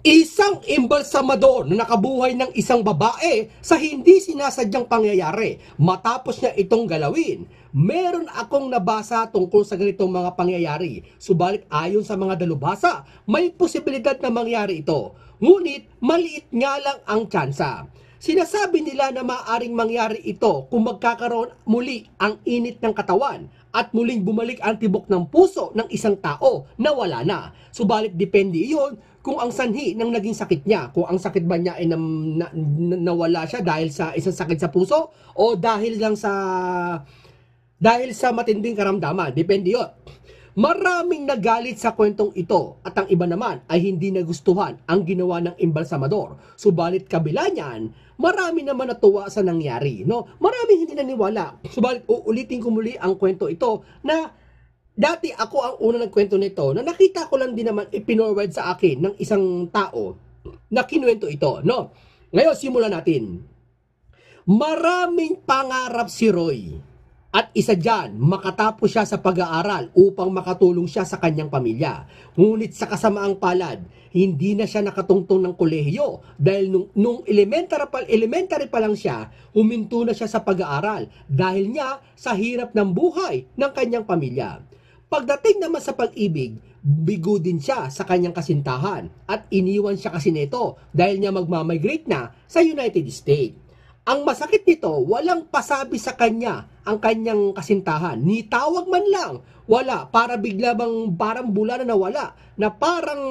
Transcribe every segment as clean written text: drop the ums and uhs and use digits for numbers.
Isang embalsamador na nakabuhay ng isang babae sa hindi sinasadyang pangyayari. Matapos niya itong galawin, meron akong nabasa tungkol sa ganitong mga pangyayari. Subalit ayon sa mga dalubhasa, may posibilidad na mangyari ito. Ngunit maliit nga lang ang tsansa. Sinasabi nila na maaaring mangyari ito kung magkakaroon muli ang init ng katawan at muling bumalik ang tibok ng puso ng isang tao na wala na. Subalit depende iyon kung ang sanhi ng naging sakit niya, kung ang sakit ba niya ay nawala siya dahil sa isang sakit sa puso o dahil sa matinding karamdaman. Depende yun. Maraming nagalit sa kwentong ito at ang iba naman ay hindi nagustuhan ang ginawa ng embalsamador. Subalit kabila niyan, marami naman natuwa sa nangyari. No? Maraming hindi naniwala. Subalit uulitin ko muli ang kwento ito na dati ako ang una nagkwento nito na nakita ko lang din naman ipinorward sa akin ng isang tao na kinuwento ito. No? Ngayon, simulan natin. Maraming pangarap si Roy. At isa dyan, makatapos siya sa pag-aaral upang makatulong siya sa kanyang pamilya. Ngunit sa kasamaang palad, hindi na siya nakatungtong ng kolehiyo dahil nung elementary pa lang siya, huminto na siya sa pag-aaral dahil niya sa hirap ng buhay ng kanyang pamilya. Pagdating naman sa pag-ibig, bigo din siya sa kanyang kasintahan at iniwan siya kasi nito dahil niya magmamigrate na sa United States. Ang masakit nito, walang pasabi sa kanya ang kanyang kasintahan. Ni tawag man lang, wala. Para bigla bang parang bula na nawala. Na parang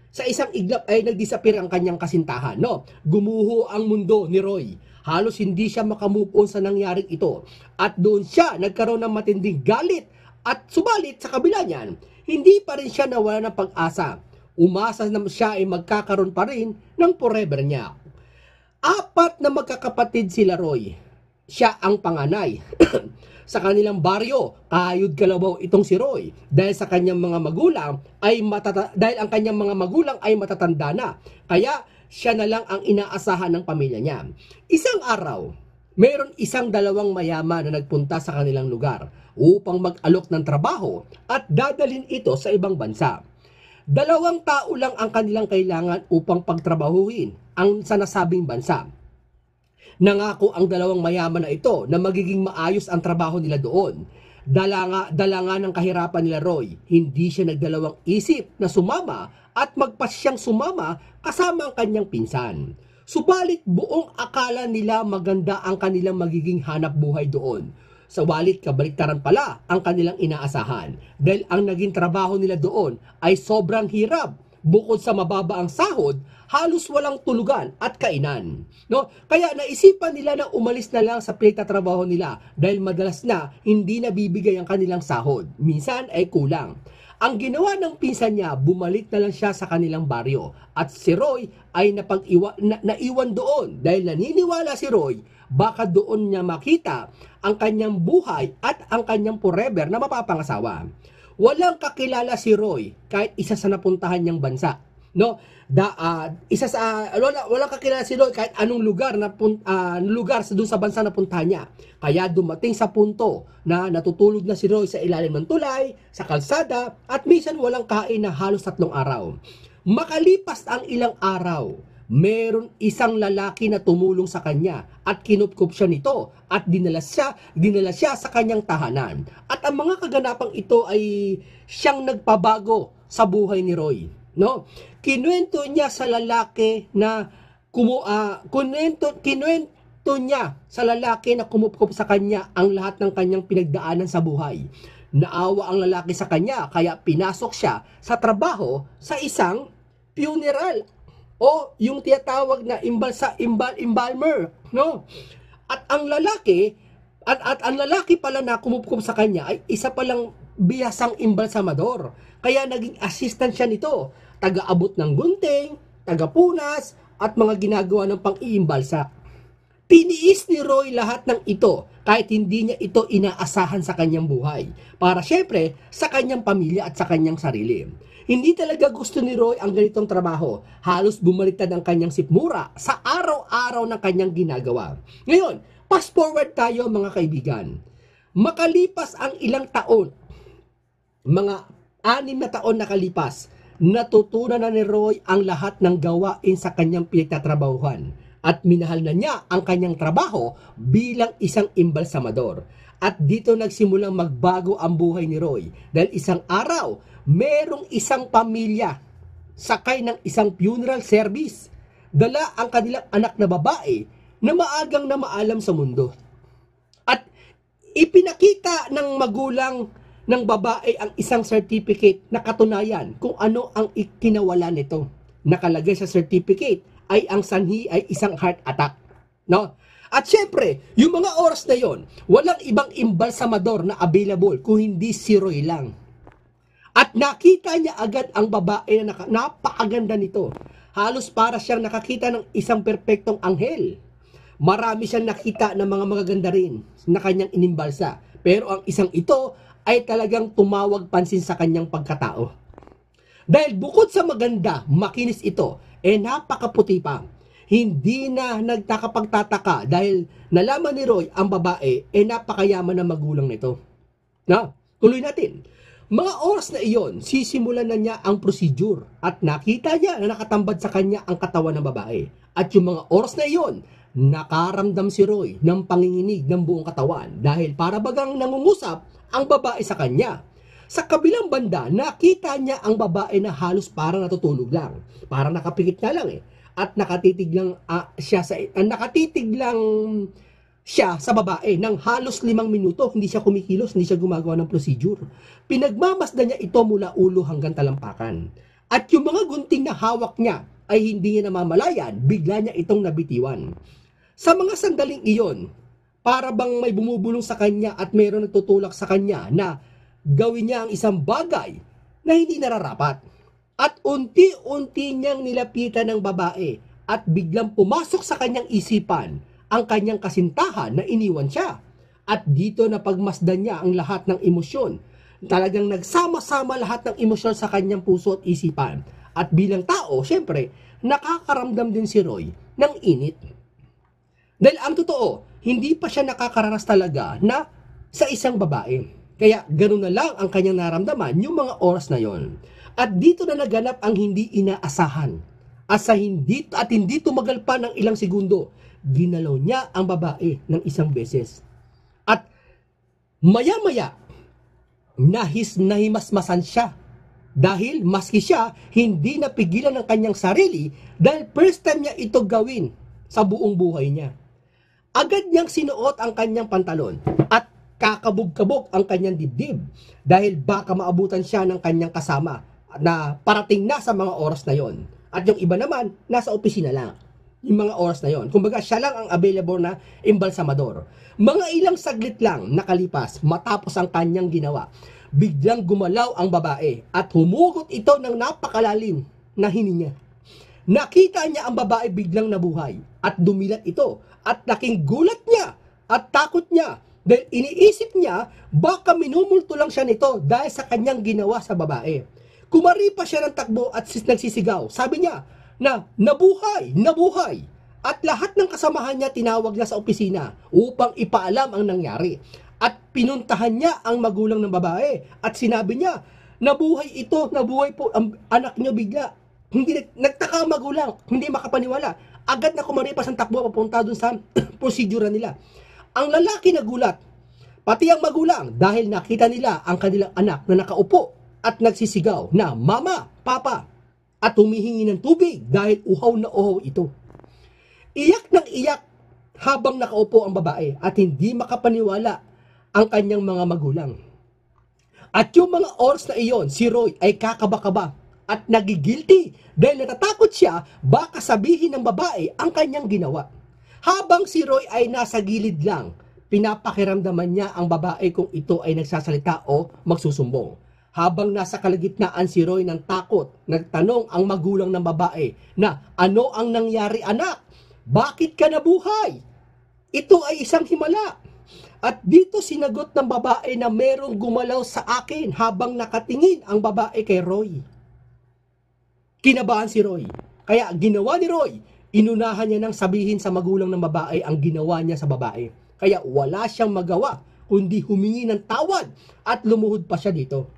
sa isang iglap ay nag-disappear ang kanyang kasintahan. No? Gumuho ang mundo ni Roy. Halos hindi siya makamove on sa nangyaring ito. At doon siya nagkaroon ng matinding galit. At subalit sa kabila niyan, hindi pa rin siya nawala ng pag-asa. Umasa na siya ay magkakaroon pa rin ng forever niya. 4 na magkakapatid sila Roy. Siya ang panganay. Sa kanilang baryo, kayod kalabaw itong si Roy dahil ang kanyang mga magulang ay matatanda na. Kaya siya na lang ang inaasahan ng pamilya niya. Isang araw, mayroon isang dalawang mayaman na nagpunta sa kanilang lugar upang mag-alok ng trabaho at dadalhin ito sa ibang bansa. 2 tao lang ang kanilang kailangan upang pagtrabahuhin ang sa nasabing bansa. Nangako ang 2 mayaman na ito na magiging maayos ang trabaho nila doon. Dala nga ng kahirapan nila Roy, hindi siya nagdalawang isip na sumama at magpasyang sumama kasama ang kanyang pinsan. Subalit buong akala nila maganda ang kanilang magiging hanap buhay doon. Sawalit kabaliktaran pala ang kanilang inaasahan dahil ang naging trabaho nila doon ay sobrang hirap. Bukod sa mababa ang sahod, halos walang tulugan at kainan. No? Kaya naisipan nila na umalis na lang sa pinagtatrabaho nila dahil madalas na hindi nabibigay ang kanilang sahod. Minsan ay kulang. Ang ginawa ng pinsan niya, bumalik na lang siya sa kanilang baryo at si Roy ay naiwan doon dahil naniniwala si Roy baka doon niya makita ang kanyang buhay at ang kanyang forever na mapapangasawa. Walang kakilala si Roy kahit isa sa napuntahan niyang bansa. No? Walang kakilala si Roy kahit anong lugar doon sa bansa na puntahan niya. Kaya dumating sa punto na natutulog na si Roy sa ilalim ng tulay, sa kalsada, at minsan walang kain na halos 3 araw. Makalipas ang ilang araw, meron isang lalaki na tumulong sa kanya at kinupkup siya nito at dinala siya sa kanyang tahanan. At ang mga kaganapang ito ay siyang nagpabago sa buhay ni Roy. No? Kinuwento niya sa lalaki na kumupkup sa kanya ang lahat ng kanyang pinagdaanan sa buhay. Naawa ang lalaki sa kanya kaya pinasok siya sa trabaho sa isang funeral o yung tinatawag na embalmer, no? At ang lalaki pala na kumupkup sa kanya ay isa palang bihasang embalsamador. Kaya naging assistant siya nito, taga-abot ng gunting, taga-punas at mga ginagawa ng pang-iimbalsa. Tiniis ni Roy lahat ng ito kahit hindi niya ito inaasahan sa kanyang buhay para syempre sa kanyang pamilya at sa kanyang sarili. Hindi talaga gusto ni Roy ang ganitong trabaho. Halos bumaliktad ang kanyang sikmura sa araw-araw ng kanyang ginagawa. Ngayon, fast forward tayo mga kaibigan. Makalipas ang ilang taon, mga 6 na taon nakalipas, Natutunan na ni Roy ang lahat ng gawain sa kanyang pinagtatrabahuhan at minahal na niya ang kanyang trabaho bilang isang imbalsamador. At dito nagsimulang magbago ang buhay ni Roy dahil isang araw, merong isang pamilya sakay ng isang funeral service. Dala ang kanilang anak na babae na maagang na maalam sa mundo. At ipinakita ng magulang ng babae ang isang certificate na katunayan kung ano ang ikinawala nito. Nakalagay sa certificate ay ang sanhi ay isang heart attack. No? At syempre, yung mga oras na yon, walang ibang imbalsamador na available kung hindi si Roy lang. At nakita niya agad ang babae na napakaganda nito. Halos para siyang nakakita ng isang perpektong anghel. Marami siyang nakita ng mga magaganda rin na kanyang inimbalsa. Pero ang isang ito ay talagang tumawag pansin sa kanyang pagkatao. Dahil bukod sa maganda, makinis ito, napakaputi pa. Hindi na nagtakapagtataka dahil nalaman ni Roy ang babae napakayaman ng magulang nito. Na, tuloy natin. Mga oras na iyon, sisimulan na niya ang procedure at nakita niya na nakatambad sa kanya ang katawan ng babae. At yung mga oras na iyon, nakaramdam si Roy ng panginginig ng buong katawan dahil para bagang nangungusap ang babae sa kanya. Sa kabilang banda, nakita niya ang babae na halos parang natutulog lang. Parang nakapikit na lang At nakatitig lang siya sa babae ng halos 5 minuto. Hindi siya kumikilos, hindi siya gumagawa ng procedure. Pinagmamasdan niya ito mula ulo hanggang talampakan. At yung mga gunting na hawak niya ay hindi niya namamalayan, bigla niya itong nabitiwan. Sa mga sandaling iyon, para bang may bumubulong sa kanya at mayroon nagtutulak sa kanya na gawin niya ang isang bagay na hindi nararapat. At unti-unti niyang nilapitan ng babae at biglang pumasok sa kanyang isipan ang kanyang kasintahan na iniwan siya. At dito na pagmasdan niya ang lahat ng emosyon. Talagang nagsama-sama lahat ng emosyon sa kanyang puso at isipan. At bilang tao, syempre, nakakaramdam din si Roy ng init. Dahil ang totoo, hindi pa siya nakakaranas talaga na sa isang babae. Kaya ganoon na lang ang kanyang naramdaman yung mga oras na yon. At dito na naganap ang hindi inaasahan. Hindi tumagal pa ng ilang segundo, ginalaw niya ang babae ng isang beses. At maya-maya, nahimasmasan siya. Dahil maski siya, hindi napigilan ng kanyang sarili dahil first time niya ito gawin sa buong buhay niya. Agad niyang sinuot ang kanyang pantalon at kakabog-kabog ang kanyang dibdib dahil baka maabutan siya ng kanyang kasama na parating na sa mga oras na yon. At yung iba naman, nasa opisina lang yung mga oras na yon. Kumbaga, siya lang ang available na imbalsamador. Mga ilang saglit lang nakalipas matapos ang kanyang ginawa, biglang gumalaw ang babae at humugot ito ng napakalalim na hininga. Nakita niya ang babae biglang nabuhay at dumilat ito at laking gulat niya at takot niya dahil iniisip niya baka minumulto lang siya nito dahil sa kanyang ginawa sa babae. Kumari pa siya ng takbo at nagsisigaw. Sabi niya na nabuhay. At lahat ng kasamahan niya tinawag niya sa opisina upang ipaalam ang nangyari. At pinuntahan niya ang magulang ng babae at sinabi niya, nabuhay po ang anak niyo bigla. Hindi nagtaka ang magulang, hindi makapaniwala. Agad na kumaripas ang takbo papunta dun sa prosedura nila. Ang lalaki nagulat, pati ang magulang dahil nakita nila ang kanilang anak na nakaupo at nagsisigaw na mama, papa at humihingi ng tubig dahil uhaw na uhaw ito. Iyak ng iyak habang nakaupo ang babae at hindi makapaniwala ang kanyang mga magulang. At yung mga oras na iyon, si Roy ay kakaba-kaba at nagigilty dahil natatakot siya baka sabihin ng babae ang kanyang ginawa. Habang si Roy ay nasa gilid lang, pinapakiramdaman niya ang babae kung ito ay nagsasalita o magsusumbong. Habang nasa kalagitnaan si Roy ng takot, nagtanong ang magulang ng babae na ano ang nangyari anak? Bakit ka nabuhay? Ito ay isang himala. At dito sinagot ng babae na merong gumalaw sa akin habang nakatingin ang babae kay Roy. Kinabahan si Roy. Kaya ginawa ni Roy, inunahan niya nang sabihin sa magulang ng babae ang ginawa niya sa babae. Kaya wala siyang magawa kundi humingi ng tawad at lumuhod pa siya dito.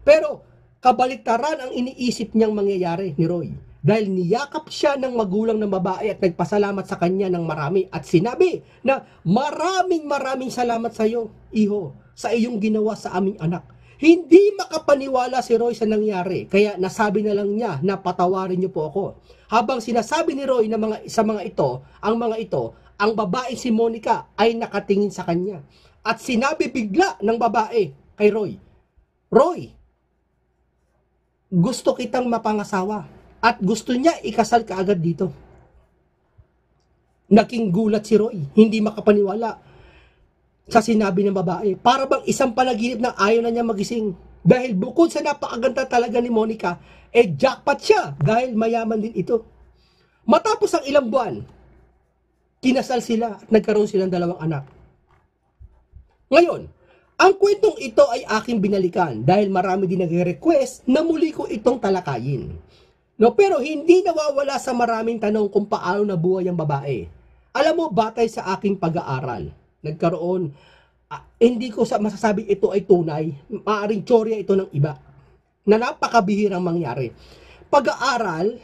Pero Kabaliktaran ang iniisip niyang mangyayari ni Roy. Dahil niyakap siya ng magulang ng babae at nagpasalamat sa kanya ng marami at sinabi na maraming salamat sa iyo, iho, sa iyong ginawa sa aming anak. Hindi makapaniwala si Roy sa nangyari, kaya nasabi na lang niya na patawarin niyo po ako. Habang sinasabi ni Roy na sa mga ito, ang babae si Monica ay nakatingin sa kanya. At sinabi bigla ng babae kay Roy, Roy, gusto kitang mapangasawa. At gusto niya ikasal kaagad dito. Naging gulat si Roy, hindi makapaniwala sa sinabi ng babae. Para bang isang panaginip na ayaw na niya magising. Dahil bukod sa napakaganda talaga ni Monica, jackpot siya dahil mayaman din ito. Matapos ang ilang buwan, kinasal sila at nagkaroon silang 2 anak. Ngayon, ang kwentong ito ay aking binalikan dahil marami din nag-request na muli ko itong talakayin. No, pero hindi nawawala sa maraming tanong kung paano nabuhay ang babae. Alam mo, batay sa aking pag-aaral, nagkaroon, hindi ko masasabi ito ay tunay, maaaring tsorya ito ng iba, na napakabihirang mangyari. Pag-aaral,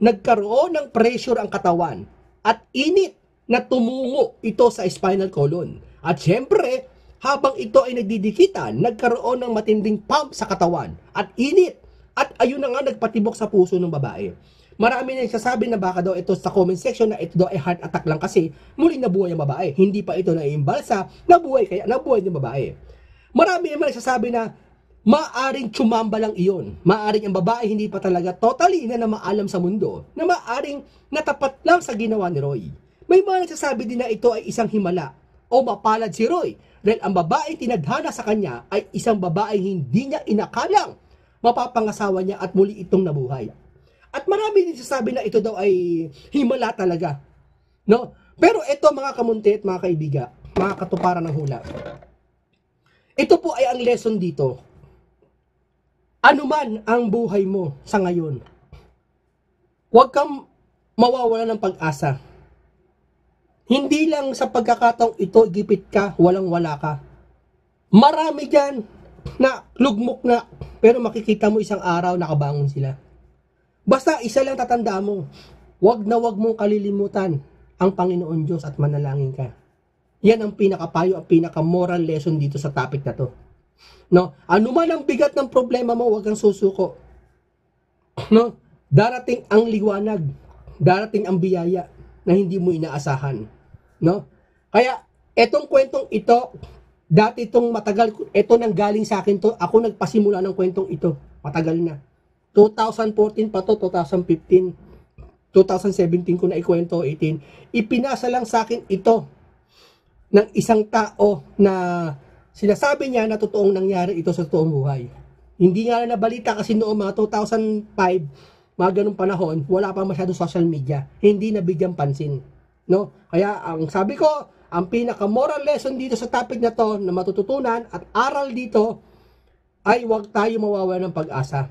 nagkaroon ng pressure ang katawan at init na tumungo ito sa spinal column. At syempre, habang ito ay nagdidikitan, nagkaroon ng matinding pump sa katawan at init. At ayun na nga nagpatibok sa puso ng babae. Marami na nagsasabi na baka daw ito sa comment section na ito daw ay heart attack lang kasi muling nabuhay ang babae. Hindi pa ito naiimbalsa, nabuhay ng babae. Marami naman nagsasabi na maaring tsumamba lang iyon. Maaring ang babae hindi pa talaga totally na maalam sa mundo. Na maaring natapat lang sa ginawa ni Roy. May mga nagsasabi din na ito ay isang himala o mapalad si Roy. Dahil ang babae tinadhana sa kanya ay isang babae hindi niya inakalang mapapangasawa niya at muli itong nabuhay. At marami din sasabi na ito daw ay himala talaga. No? Pero ito mga kamunti at mga kaibiga, mga katuparan ng hula. Ito po ay ang lesson dito. Ano man ang buhay mo sa ngayon, huwag kang mawawala ng pag-asa. Hindi lang sa pagkakataong ito, gipit ka, walang-wala ka. Marami dyan na lugmok na, pero makikita mo isang araw nakabangon sila. Basta isa lang tatandaan mo, wag na wag mong kalilimutan ang Panginoon Diyos at manalangin ka. Yan ang pinakapayo, ang pinaka-moral lesson dito sa topic na to. No? Ano man ang bigat ng problema mo, wag kang susuko. No? Darating ang liwanag, darating ang biyaya na hindi mo inaasahan. No? Kaya, etong kwentong ito, dati itong matagal, ito nang galing sa akin to, ako nagpasimula ng kwentong ito, matagal na. 2014 pa to, 2015, 2017 ko na ikwento, 18. Ipinasa lang sa akin ito ng isang tao na sinasabi niya na totoong nangyari ito sa totoong buhay. Hindi nga na nabalita kasi noong mga 2005, mga ganung panahon, wala pa masyadong social media. Hindi nabigyan pansin. No? Kaya ang sabi ko, ang pinaka-moral lesson dito sa topic na to na matututunan at aral dito ay huwag tayo mawawala ng pag-asa.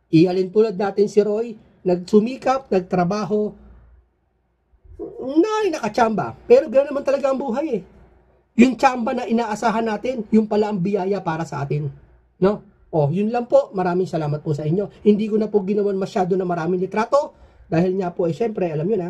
Ihalin tulad natin si Roy, nagsumikap, nagtrabaho, nakachamba. Pero ganoon naman talaga ang buhay eh. Yung tsamba na inaasahan natin, yung pala ang biyaya para sa atin. No? Yun lang po. Maraming salamat po sa inyo. Hindi ko na po ginawan masyado na maraming litrato dahil nga po syempre, alam nyo na,